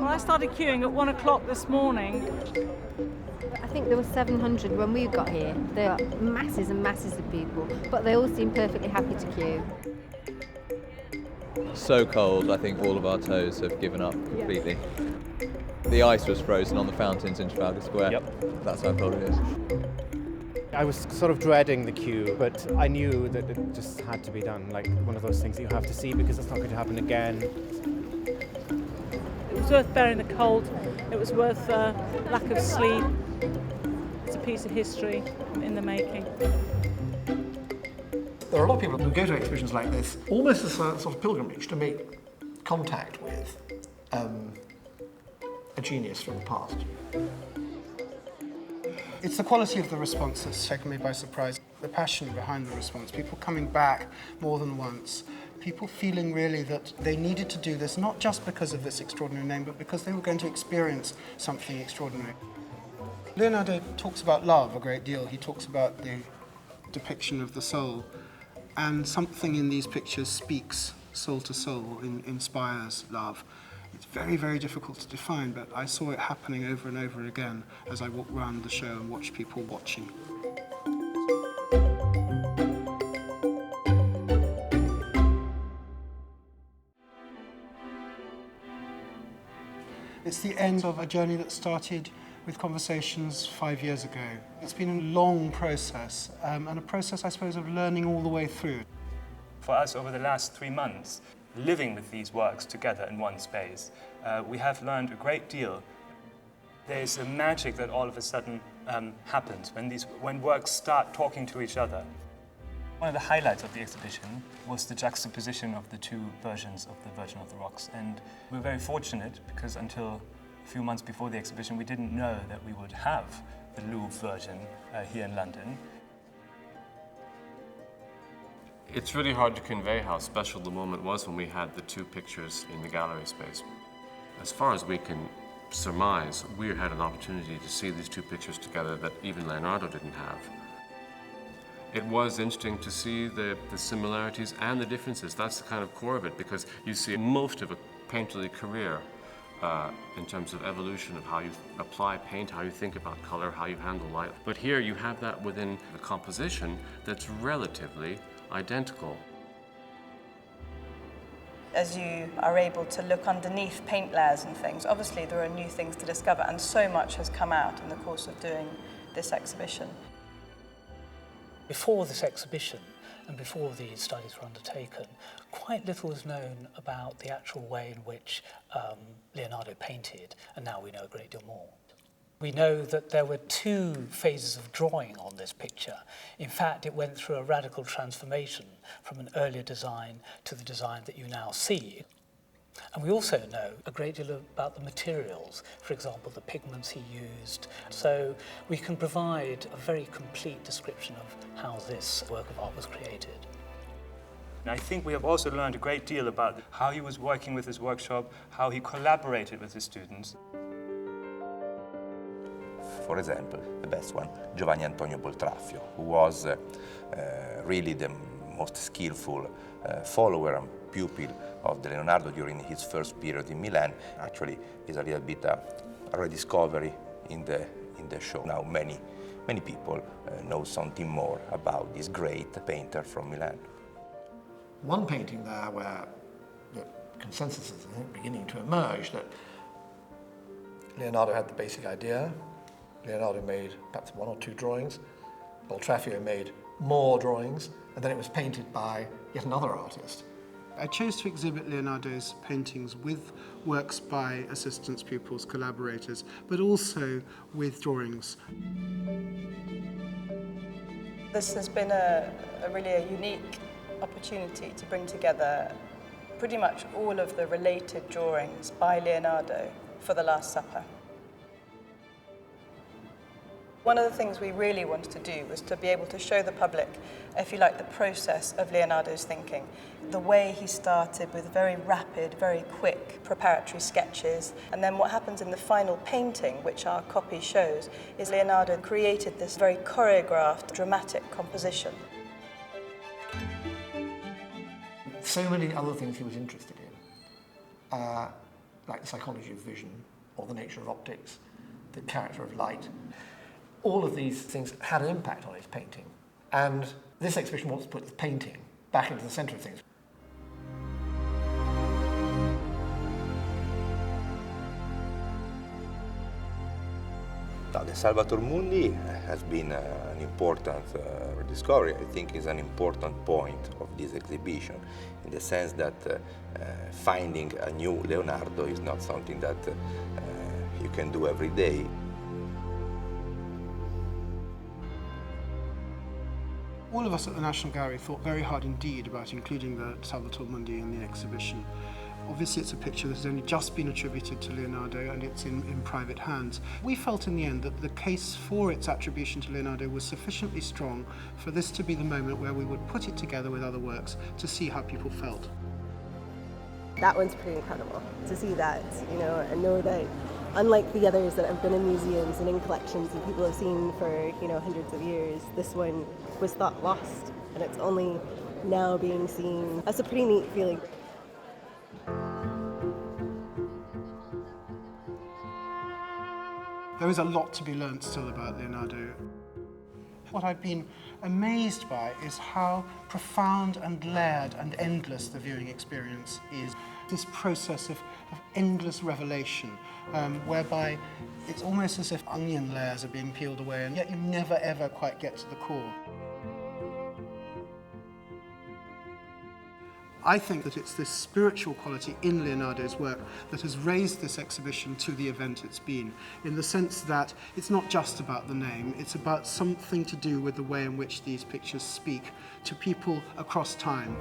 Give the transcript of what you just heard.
Well, I started queuing at 1 o'clock this morning. I think there were 700 when we got here. There are masses and masses of people, but they all seem perfectly happy to queue. So cold, I think all of our toes have given up completely. The ice was frozen on the fountains in Trafalgar Square. Yep. That's how cold it is. I was sort of dreading the queue, but I knew that it just had to be done, like one of those things that you have to see because it's not going to happen again. It was worth bearing the cold. It was worth lack of sleep. It's a piece of history in the making. There are a lot of people who go to exhibitions like this almost as a sort of pilgrimage to make contact with a genius from the past. It's the quality of the response that's taken me by surprise. The passion behind the response, people coming back more than once, people feeling really that they needed to do this not just because of this extraordinary name, but because they were going to experience something extraordinary. Leonardo talks about love a great deal. He talks about the depiction of the soul, and something in these pictures speaks soul to soul, inspires love. It's very, very difficult to define, but I saw it happening over and over again as I walked around the show and watched people watching. It's the end of a journey that started with conversations 5 years ago. It's been a long process, and a process, I suppose, of learning all the way through. For us, over the last 3 months, living with these works together in one space, we have learned a great deal. There's a magic that all of a sudden happens when works start talking to each other. One of the highlights of the exhibition was the juxtaposition of the two versions of the Virgin of the Rocks, and we're very fortunate because until a few months before the exhibition we didn't know that we would have the Louvre version here in London. It's really hard to convey how special the moment was when we had the two pictures in the gallery space. As far as we can surmise, we had an opportunity to see these two pictures together that even Leonardo didn't have. It was interesting to see the similarities and the differences. That's the kind of core of it, because you see most of a painterly career in terms of evolution of how you apply paint, how you think about color, how you handle light. But here you have that within the composition that's relatively identical. As you are able to look underneath paint layers and things, obviously there are new things to discover, and so much has come out in the course of doing this exhibition. Before this exhibition and before these studies were undertaken, quite little was known about the actual way in which Leonardo painted, and now we know a great deal more. We know that there were 2 phases of drawing on this picture. In fact, it went through a radical transformation from an earlier design to the design that you now see. And we also know a great deal about the materials, for example, the pigments he used. So we can provide a very complete description of how this work of art was created. And I think we have also learned a great deal about how he was working with his workshop, how he collaborated with his students. For example, the best one, Giovanni Antonio Boltraffio, who was really the most skillful follower and pupil of the Leonardo during his first period in Milan. Actually, is a little bit a rediscovery in the show. Now many people know something more about this great painter from Milan. One painting there where the consensus is beginning to emerge that Leonardo had the basic idea. Leonardo made perhaps 1 or 2 drawings. Boltraffio made more drawings, and then it was painted by yet another artist. I chose to exhibit Leonardo's paintings with works by assistants, pupils, collaborators, but also with drawings. This has been a really unique opportunity to bring together pretty much all of the related drawings by Leonardo for the Last Supper. One of the things we really wanted to do was to be able to show the public, if you like, the process of Leonardo's thinking. The way he started with very rapid, very quick preparatory sketches, and then what happens in the final painting, which our copy shows, is Leonardo created this very choreographed, dramatic composition. So many other things he was interested in. like the psychology of vision or the nature of optics, the character of light. All of these things had an impact on his painting. And this exhibition wants to put the painting back into the centre of things. Now, the Salvator Mundi has been an important discovery. I think is an important point of this exhibition, in the sense that finding a new Leonardo is not something that you can do every day. All of us at the National Gallery thought very hard indeed about including the Salvator Mundi in the exhibition. Obviously it's a picture that has only just been attributed to Leonardo and it's in private hands. We felt in the end that the case for its attribution to Leonardo was sufficiently strong for this to be the moment where we would put it together with other works to see how people felt. That one's pretty incredible, to see that, you know, and know that unlike the others that have been in museums and in collections and people have seen for, you know, hundreds of years, this one was thought lost and it's only now being seen. That's a pretty neat feeling. There is a lot to be learnt still about Leonardo. What I've been amazed by is how profound and layered and endless the viewing experience is. This process of endless revelation, whereby it's almost as if onion layers are being peeled away, and yet you never ever quite get to the core. I think that it's this spiritual quality in Leonardo's work that has raised this exhibition to the event it's been, in the sense that it's not just about the name, it's about something to do with the way in which these pictures speak to people across time.